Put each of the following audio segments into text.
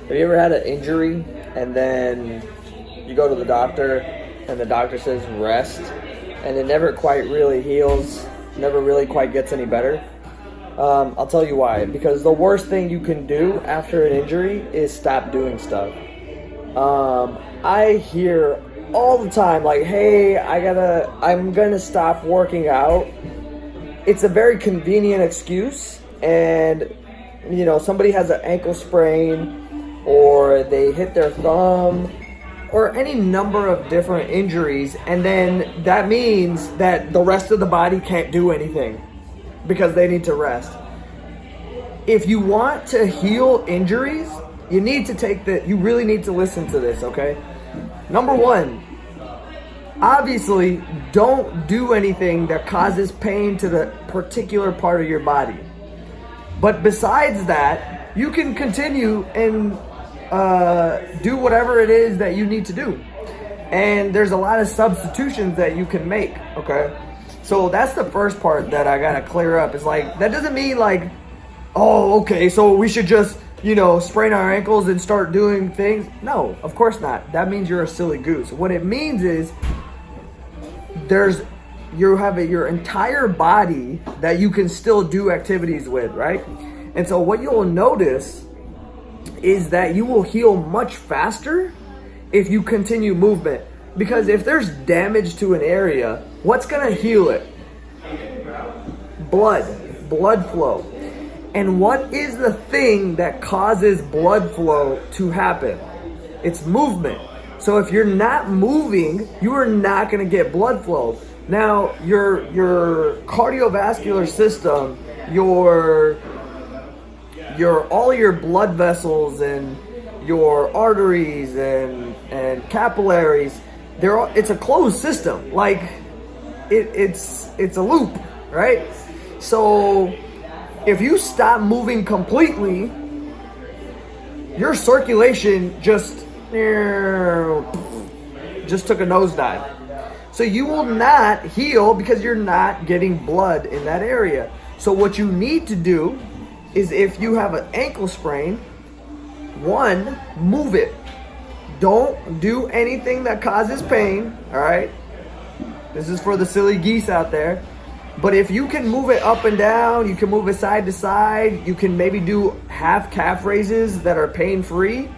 Have you ever had an injury and then you go to the doctor and the doctor says rest and it never quite really heals, never really quite gets any better? I'll tell you why. Because the worst thing you can do after an injury is stop doing stuff. I hear all the time like, hey, I'm gonna stop working out. It's a very convenient excuse, and you know, somebody has an ankle sprain or they hit their thumb or any number of different injuries, and then that means that the rest of the body can't do anything because they need to rest. If you want to heal injuries, you really need to listen to this, okay? Number one, obviously, don't do anything that causes pain to the particular part of your body. But besides that, you can continue and do whatever it is that you need to do. And there's a lot of substitutions that you can make, okay? So that's the first part that I gotta clear up. Is like, that doesn't mean like, oh, okay, so we should just, you know, sprain our ankles and start doing things. No, of course not. That means you're a silly goose. What it means is you have your entire body that you can still do activities with, right? And so what you'll notice is that you will heal much faster if you continue movement. Because if there's damage to an area, what's gonna heal it? Blood flow. And what is the thing that causes blood flow to happen? It's movement. So if you're not moving, you are not gonna get blood flow. Now, your cardiovascular system, all your blood vessels and your arteries and capillaries, it's a closed system. Like it's a loop, right? So if you stop moving completely, your circulation just took a nosedive. So you will not heal because you're not getting blood in that area. So what you need to do is, if you have an ankle sprain, one, move it. Don't do anything that causes pain, all right? This is for the silly geese out there. But if you can move it up and down, you can move it side to side, you can maybe do half calf raises that are pain-free,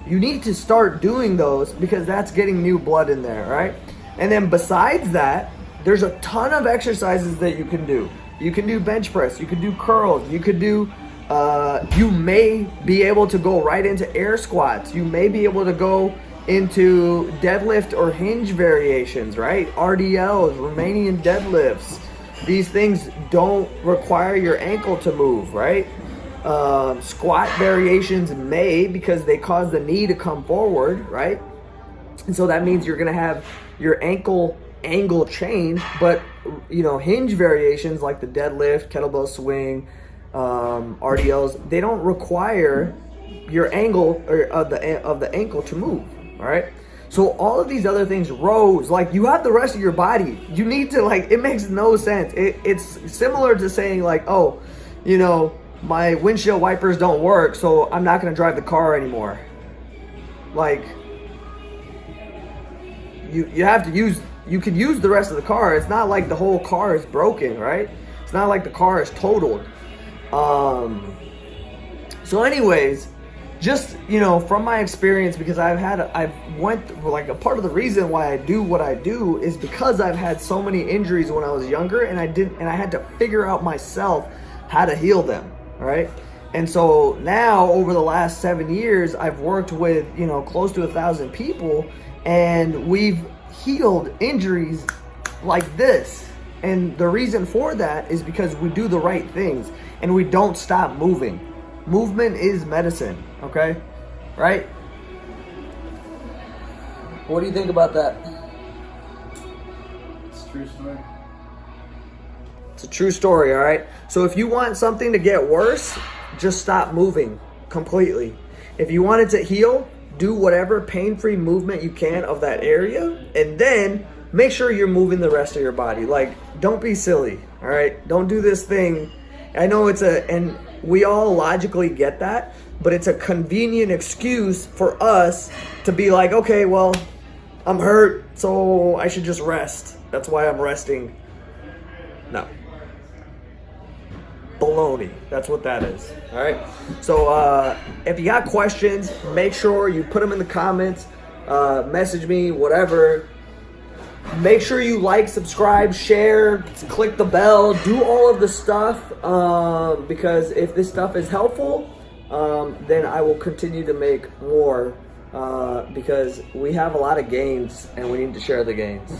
you need to start doing those because that's getting new blood in there, right? And then besides that, there's a ton of exercises that you can do. You can do bench press, you can do curls, you could do, you may be able to go right into air squats. You may be able to go into deadlift or hinge variations, right? RDLs, Romanian deadlifts. These things don't require your ankle to move, right? Squat variations may, because they cause the knee to come forward, right? And so that means you're gonna have your ankle angle change, but you know, hinge variations like the deadlift, kettlebell swing, RDLs, they don't require your angle or of the ankle to move, all right? So all of these other things, rows, like you have the rest of your body. You need to, like, it makes no sense. It's similar to saying like, oh, you know, my windshield wipers don't work, so I'm not gonna drive the car anymore. Like, you have to use, you can use the rest of the car. It's not like the whole car is broken, right? It's not like the car is totaled. So anyways, just, you know, from my experience, because like a part of the reason why I do what I do is because I've had so many injuries when I was younger, and I had to figure out myself how to heal them, all right? And so now over the last 7 years, I've worked with, you know, close to 1,000 people, and we've healed injuries like this. And the reason for that is because we do the right things and we don't stop moving. Movement is medicine, okay? Right? What do you think about that? It's a true story. It's a true story, all right? So if you want something to get worse, just stop moving completely. If you want it to heal, do whatever pain-free movement you can of that area, and then make sure you're moving the rest of your body. Like, don't be silly, all right? Don't do this thing. I know and we all logically get that, but it's a convenient excuse for us to be like, okay, well, I'm hurt, so I should just rest. That's why I'm resting. No. Baloney. That's what that is. All right. So if you got questions, make sure you put them in the comments. Message me, whatever. Make sure you like, subscribe, share, click the bell, do all of the stuff, because if this stuff is helpful, then I will continue to make more, because we have a lot of gains and we need to share the gains.